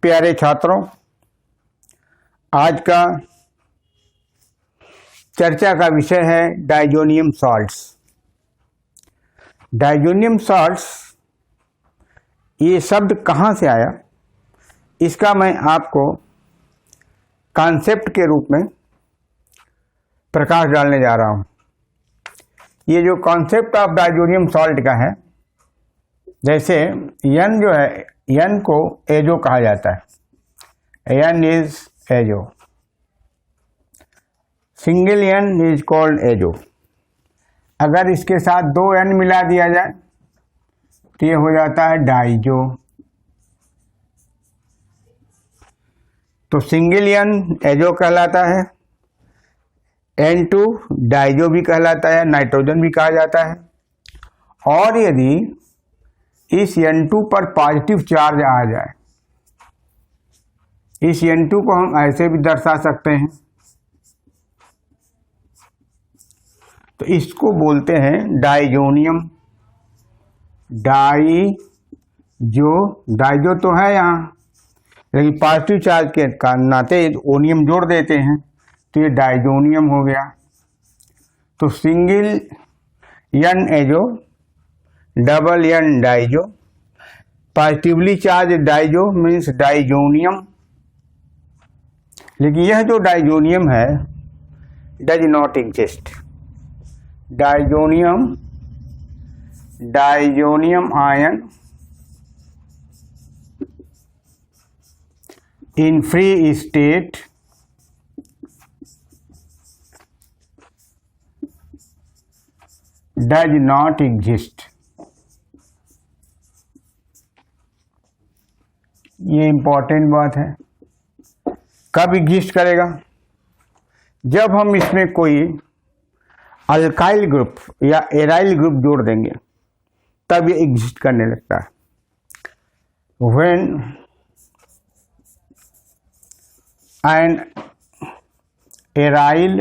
प्यारे छात्रों, आज का चर्चा का विषय है डाइजोनियम सॉल्ट्स। डाइजोनियम सॉल्ट्स ये शब्द कहाँ से आया, इसका मैं आपको कॉन्सेप्ट के रूप में प्रकाश डालने जा रहा हूँ। ये जो कॉन्सेप्ट ऑफ डाइजोनियम सॉल्ट का है, जैसे यन जो है, यन को एजो कहा जाता है। N is azo, single N is called azo. अगर इसके साथ दो एन मिला दिया जाए तो ये हो जाता है डाइजो। तो सिंगल यन एजो कहलाता है, N2 डाइजो भी कहलाता है, नाइट्रोजन भी कहा जाता है। और यदि इस N2 पर पॉजिटिव चार्ज आ जाए, इस N2 को हम ऐसे भी दर्शा सकते हैं, तो इसको बोलते हैं डाइजोनियम। डाइजो तो है यहाँ, लेकिन पॉजिटिव चार्ज के नाते ओनियम जोड़ देते हैं तो ये डाइजोनियम हो गया। तो single N azo, double N diazo, positively charged diazo means diazonium. लेकिन यह जो डाइजोनियम है does not exist. Diazonium ion in free state does not exist। ये इंपॉर्टेंट बात है। कब एग्जिस्ट करेगा? जब हम इसमें कोई अल्काइल ग्रुप या एराइल ग्रुप जोड़ देंगे तब ये एग्जिस्ट करने लगता है। When an aryl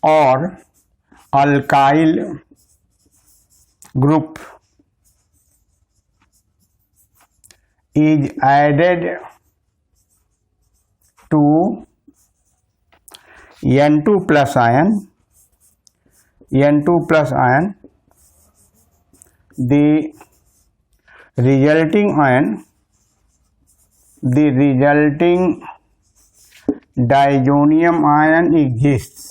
or alkyl group is added to N2 plus ion, the resulting diazonium ion exists।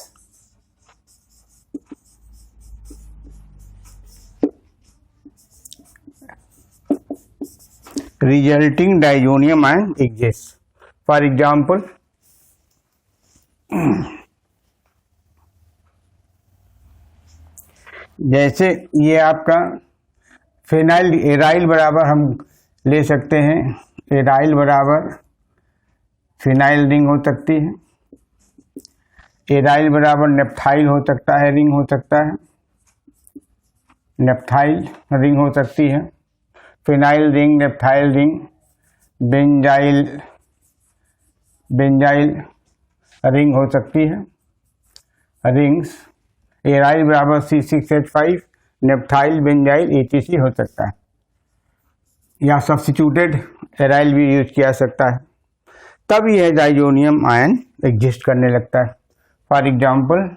Resulting diazonium ion exists। For example, जैसे ये आपका फिनाइल एराइल बराबर हम ले सकते हैं, एराइल बराबर फिनाइल रिंग हो सकती है, एराइल बराबर नेप्थाइल हो सकता है, रिंग हो सकता है, नेप्थाइल रिंग हो सकती है, phenyl ring, naphthyl ring, benzyl ring हो सकती है। रिंग्स एराइल बराबर C6H5, नेप्थाइल, बेंजाइल, ETC हो सकता है, या सब्स्टिट्यूटेड एराइल भी यूज किया सकता है। तब यह डाइजोनियम आयन एग्जिस्ट करने लगता है। फॉर एग्जाम्पल,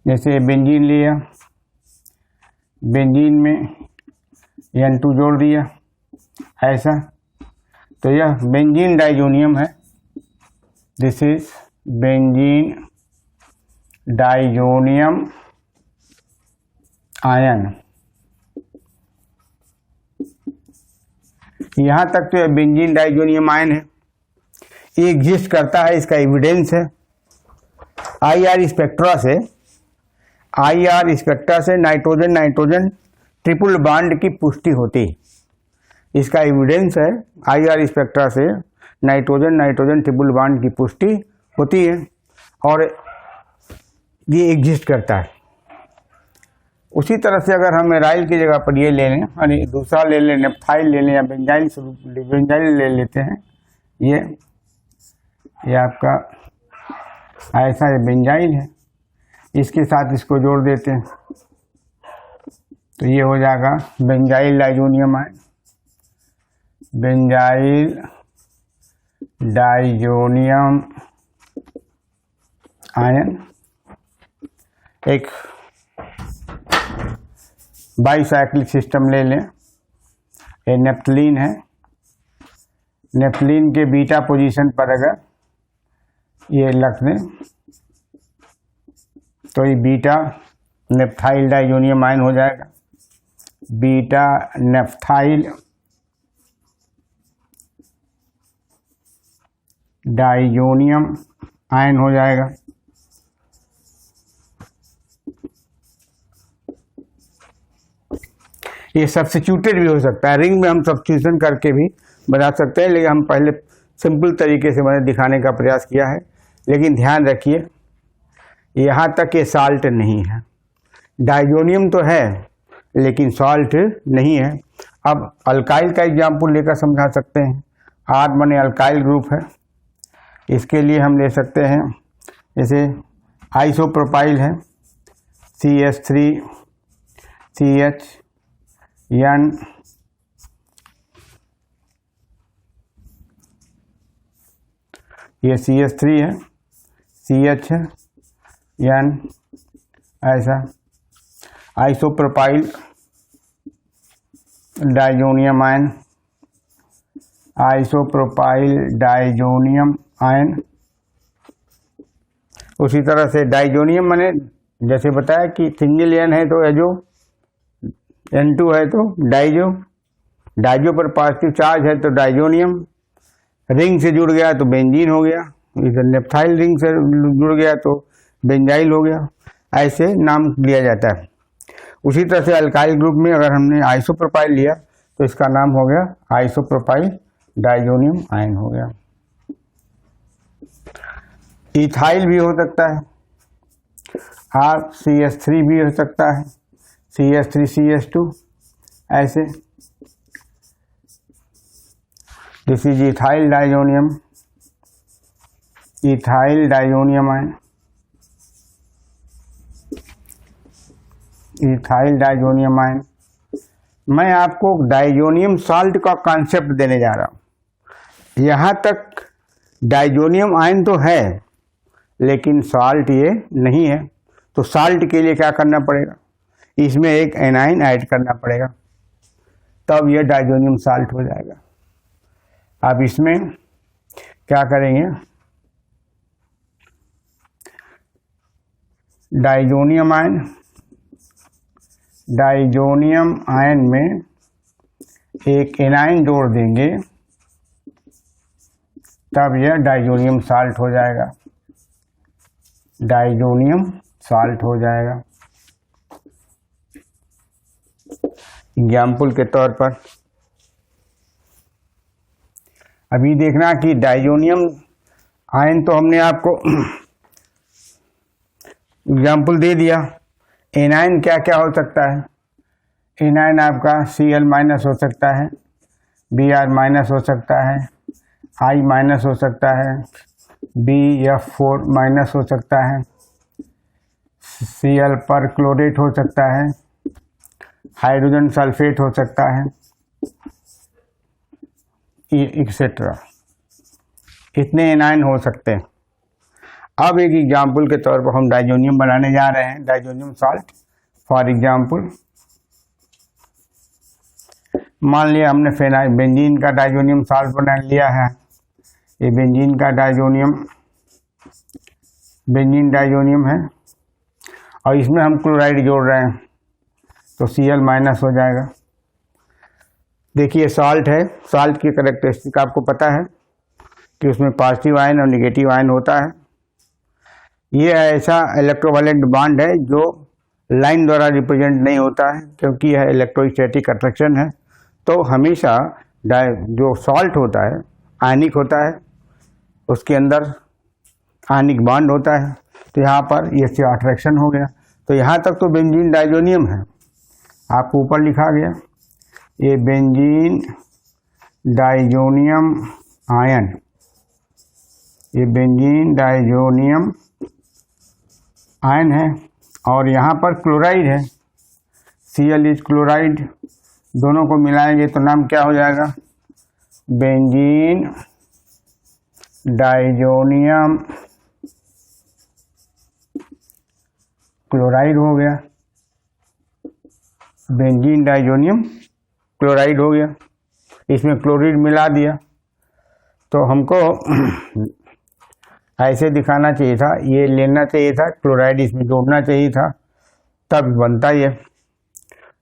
जैसे बेंजीन लिया, बेंजीन में N2 जोड़ दिया ऐसा, तो यह बेंजीन डाइजोनियम है। This is benzene diazonium ion. यहाँ तक तो यह बेंजीन डाइजोनियम आयन है, ये एग्जिस्ट करता है। इसका एविडेंस है IR स्पेक्ट्रा से नाइट्रोजन ट्रिपल बॉन्ड की पुष्टि होती है। इसका एविडेंस है IR स्पेक्ट्रा से नाइट्रोजन ट्रिपल बॉन्ड की पुष्टि होती है और ये एग्जिस्ट करता है। उसी तरह से अगर हम एराइल की जगह पर ये ले लें, यानी दूसरा ले लें, नेप्थाइल ले लें या बेंजाइल ले लेते हैं, ये ये आपका ऐसा बेंजाइल है, इसके साथ इसको जोड़ देते हैं तो ये हो जाएगा benzyl diazonium ion, benzyl diazonium ion. एक बाईसाइक्लिक सिस्टम ले लें, ये नेप्थलीन है, नेप्थलीन के बीटा पोजीशन पर अगर ये रख दें तो ये बीटा नेप्थाइल डाइजोनियम आयन हो जाएगा, बीटा नेप्थाइल डाइजोनियम आयन हो जाएगा। ये सब्स्टिट्यूटेड भी हो सकता है, रिंग में हम सब्स्टिट्यूशन करके भी बना सकते हैं, लेकिन हम पहले सिंपल तरीके से मैंने दिखाने का प्रयास किया है। लेकिन ध्यान रखिए यहाँ तक ये साल्ट नहीं है, डाइजोनियम तो है लेकिन सॉल्ट नहीं है। अब अल्काइल का एग्जाम्पल लेकर समझा सकते हैं। R माने अल्काइल ग्रुप है, इसके लिए हम ले सकते हैं जैसे आइसोप्रोपाइल है, CH3CHN, ये CH3 है, CH है, N ऐसा isopropyl diazonium ion, isopropyl diazonium ion. उसी तरह से डाइजोनियम माने जैसे बताया कि सिंगल एन है तो एजो, N2 है तो डाइजो, डाइजो पर पॉजिटिव चार्ज है तो डाइजोनियम, रिंग से जुड़ गया तो बेंजीन हो गया, इधर नेप्थाइल रिंग से जुड़ गया तो बेंजाइल हो गया, ऐसे नाम लिया जाता है। उसी तरह से अल्काइल ग्रुप में अगर हमने आइसोप्रोपाइल लिया तो इसका नाम हो गया आइसोप्रोपाइल डाइजोनियम आयन हो गया। इथाइल भी हो सकता है, RCH3 भी हो सकता है, CH3CH2 ऐसे। This is ethyl diazonium, ethyl diazonium ion, ethyl diazonium ion. मैं आपको डाइजोनियम साल्ट का कॉन्सेप्ट देने जा रहा हूँ। यहाँ तक डाइजोनियम आयन तो है लेकिन साल्ट ये नहीं है, तो साल्ट के लिए क्या करना पड़ेगा, इसमें एक एनाइन ऐड करना पड़ेगा, तब यह डाइजोनियम साल्ट हो जाएगा। अब इसमें क्या करेंगे, डाइजोनियम आयन, डाइजोनियम आयन में एक एनाइन जोड़ देंगे तब यह डाइजोनियम साल्ट हो जाएगा, डाइजोनियम साल्ट हो जाएगा। एग्जाम्पल के तौर पर अभी देखना कि डाइजोनियम आयन तो हमने आपको एग्जाम्पल दे दिया, एनाइन क्या क्या हो सकता है। एनाइन आपका Cl माइनस हो सकता है, Br माइनस हो सकता है, I माइनस हो सकता है, BF4 माइनस हो सकता है, Cl पर क्लोरेट हो सकता है, हाइड्रोजन सल्फेट हो सकता है, एक्सेट्रा। इतने एनाइन हो सकते हैं। अब एक एग्जाम्पल के तौर पर हम डाइजोनियम बनाने जा रहे हैं, डाइजोनियम साल्ट। फॉर एग्जाम्पल मान लिया हमने फेनाइल बेंजीन का डाइजोनियम साल्ट बना लिया है, ये बेंजीन का डाइजोनियम, बेंजीन डाइजोनियम है और इसमें हम क्लोराइड जोड़ रहे हैं तो Cl माइनस हो जाएगा। देखिए साल्ट है, साल्ट की कैरेक्टरिस्टिक आपको पता है कि उसमें पॉजिटिव आयन और नेगेटिव आयन होता है। ये ऐसा इलेक्ट्रोवैलेंट बॉन्ड है जो लाइन द्वारा रिप्रेजेंट नहीं होता है क्योंकि यह इलेक्ट्रोस्टैटिक अट्रैक्शन है। तो हमेशा जो सॉल्ट होता है आयनिक होता है, उसके अंदर आयनिक बॉन्ड होता है, तो यहाँ पर ये से अट्रैक्शन हो गया। तो यहाँ तक तो बेंजीन डाइजोनियम है, आपको ऊपर लिखा गया ये बेंजीन डाइजोनियम आयन, ये बेंजीन डाइजोनियम आयन है और यहाँ पर क्लोराइड है, Cl इज क्लोराइड, दोनों को मिलाएंगे तो नाम क्या हो जाएगा, बेंजीन डाइजोनियम क्लोराइड हो गया, बेंजीन डाइजोनियम क्लोराइड हो गया। इसमें क्लोरीन मिला दिया तो हमको ऐसे दिखाना चाहिए था, ये लेना चाहिए था, क्लोराइड इसमें जोड़ना चाहिए था, तब बनता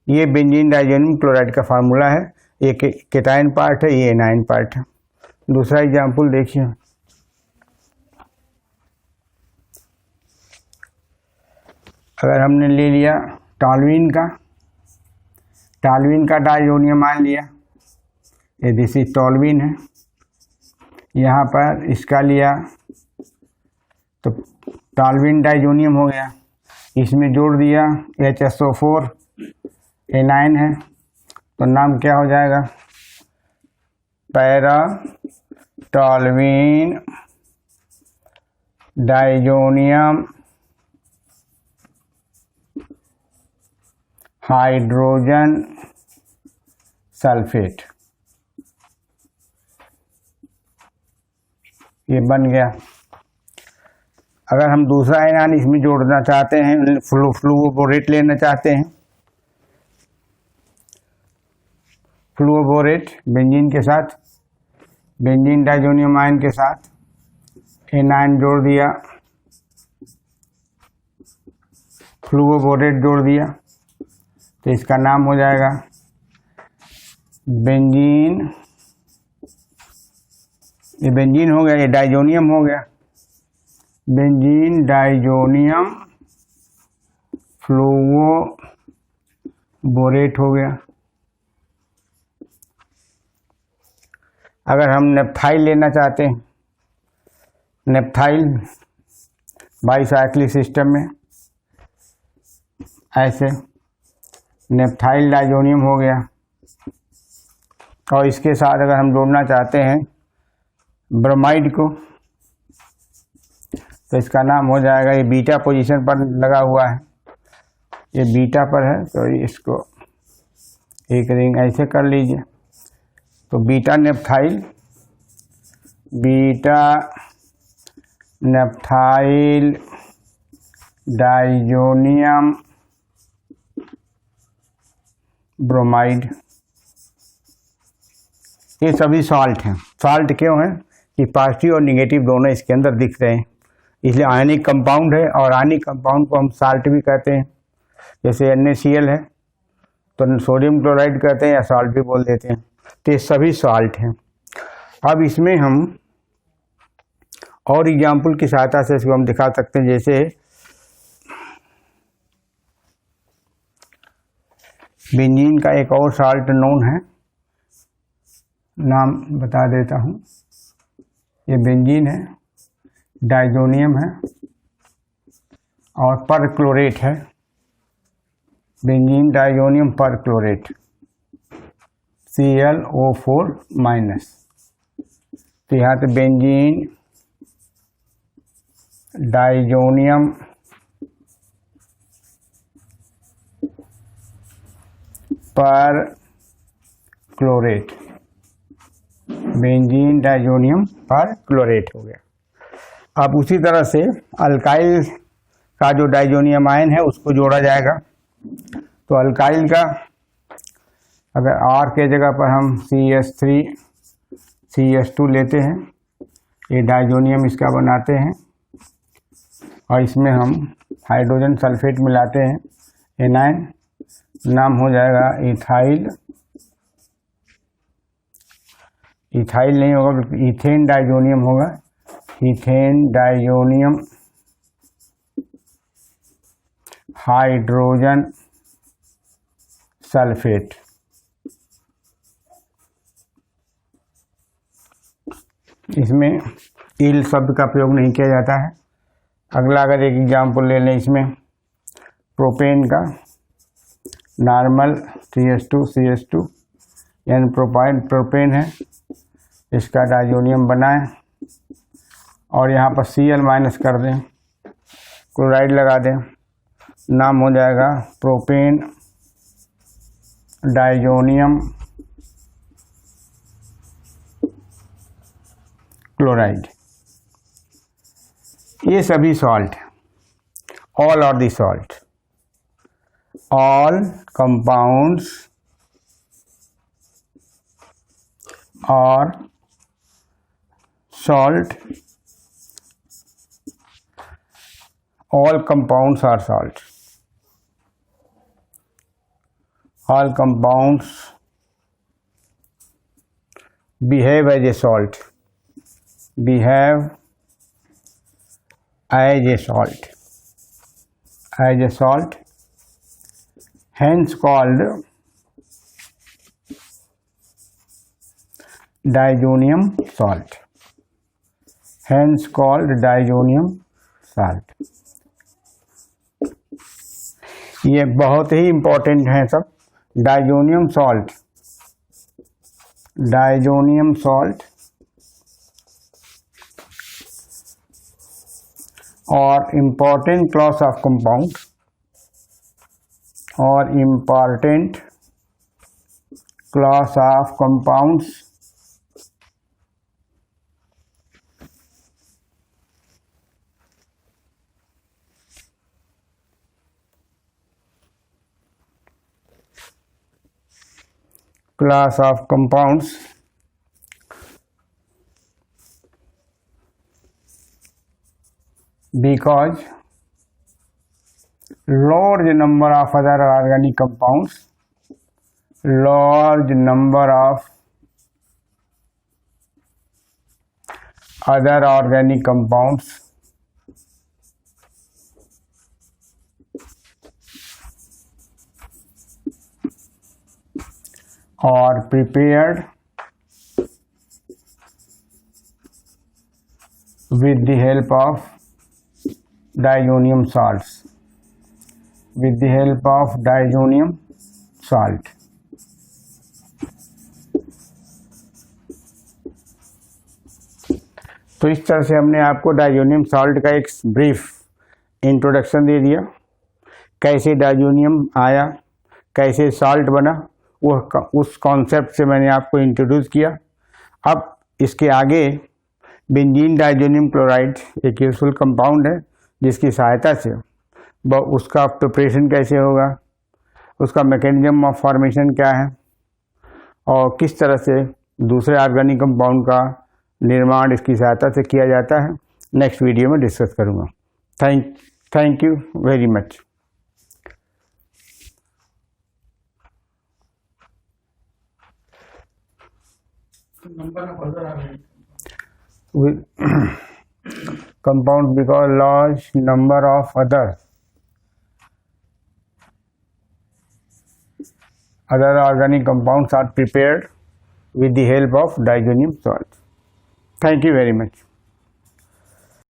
ये बेंजीन डाइजोनियम क्लोराइड का फार्मूला है। ये केटायन पार्ट है, ये एनायन पार्ट है। दूसरा एग्जाम्पल देखिए, अगर हमने ले लिया टॉल्यूइन का डाइजोनियम आयन लिया, ये दिस इज टॉल्यूइन है, यहाँ पर इसका लिया तो टॉल्यूइन डाइजोनियम हो गया, इसमें जोड़ दिया HSO4 एनायन है तो नाम क्या हो जाएगा, para toluene diazonium hydrogen sulphate, ये बन गया। अगर हम दूसरा आयन इसमें जोड़ना चाहते हैं, फ्लूओबोरेट लेना चाहते हैं, फ्लूओबोरेट बेंजीन के साथ, बेंजीन डाइजोनियम आयन के साथ एनायन जोड़ दिया, फ्लूओबोरेट जोड़ दिया तो इसका नाम हो जाएगा बेंजीन, ये बेंजीन हो गया, ये डाइजोनियम हो गया, बेंजीन डाइजोनियम फ्लूओबोरेट हो गया। अगर हम नेप्थाइल लेना चाहते हैं, नेप्थाइल बाईसाइक्लिक सिस्टम में ऐसे नेप्थाइल डाइजोनियम हो गया, और इसके साथ अगर हम जोड़ना चाहते हैं ब्रोमाइड को तो इसका नाम हो जाएगा, ये बीटा पोजीशन पर लगा हुआ है, ये बीटा पर है तो इसको एक रिंग ऐसे कर लीजिए तो बीटा नेप्थाइल डाइजोनियम ब्रोमाइड, ये सभी सॉल्ट हैं। सॉल्ट क्यों है कि पॉजिटिव और निगेटिव दोनों इसके अंदर दिख रहे हैं, इसलिए आयनिक कंपाउंड है, और आयनिक कंपाउंड को हम साल्ट भी कहते हैं। जैसे NaCl है तो सोडियम क्लोराइड कहते हैं या सॉल्ट भी बोल देते हैं, तो ये सभी सॉल्ट हैं। अब इसमें हम और एग्जाम्पल की सहायता से इसको हम दिखा सकते हैं, जैसे बेंजीन का एक और सॉल्ट नोन है, नाम बता देता हूँ, ये बेंजीन है, डाइजोनियम है और परक्लोरेट है, benzene diazonium perchlorate ClO4 minus. तो यहाँ पे बेंजीन डाइजोनियम पर क्लोरेट, बेंजीन डाइजोनियम पर क्लोरेट हो गया। अब उसी तरह से अल्काइल का जो डाइजोनियम आयन है उसको जोड़ा जाएगा, तो अल्काइल का अगर R के जगह पर हम CH3 CH2 लेते हैं, ये डाइजोनियम इसका बनाते हैं और इसमें हम हाइड्रोजन सल्फेट मिलाते हैं, एनायन, नाम हो जाएगा इथाइल, इथाइल नहीं होगा बल्कि इथेन डाइजोनियम होगा, इथेन डाइजोनियम हाइड्रोजन सल्फेट। इसमें इल शब्द का प्रयोग नहीं किया जाता है। अगला अगर एक एग्जाम्पल ले लें, इसमें प्रोपेन का नॉर्मल CH2 यानी प्रोपेन है, इसका डाइजोनियम बना है और यहाँ पर Cl माइनस कर दें, क्लोराइड लगा दें, नाम हो जाएगा प्रोपेन डाइजोनियम क्लोराइड। ये सभी salt, all are the salt, all compounds are salt, all compounds are salt, all compounds behave as a salt, behave as a salt, as a salt, hence called diazonium salt, hence called diazonium salt। ये बहुत ही important है सब। Diazonium salt, diazonium salt और important class of compound or important class of compounds because large number of other organic compounds, large number of other organic compounds are prepared with the help of diazonium salts, with the help of diazonium salt। तो इस तरह से हमने आपको diazonium salt का एक brief introduction दे दिया, कैसे डाइजोनियम आया, कैसे सॉल्ट बना, वह उस कॉन्सेप्ट से मैंने आपको इंट्रोड्यूस किया। अब इसके आगे बेंजीन डाइजोनियम क्लोराइड एक यूजफुल कंपाउंड है, जिसकी सहायता से उसका प्रिपरेशन कैसे होगा, उसका मैकेनिज्म ऑफ फॉर्मेशन क्या है और किस तरह से दूसरे ऑर्गेनिक कंपाउंड का निर्माण इसकी सहायता से किया जाता है, नेक्स्ट वीडियो में डिस्कस करूँगा। Thank you very much. Compound because large number of other organic compounds are prepared with the help of diazonium salt। Thank you very much।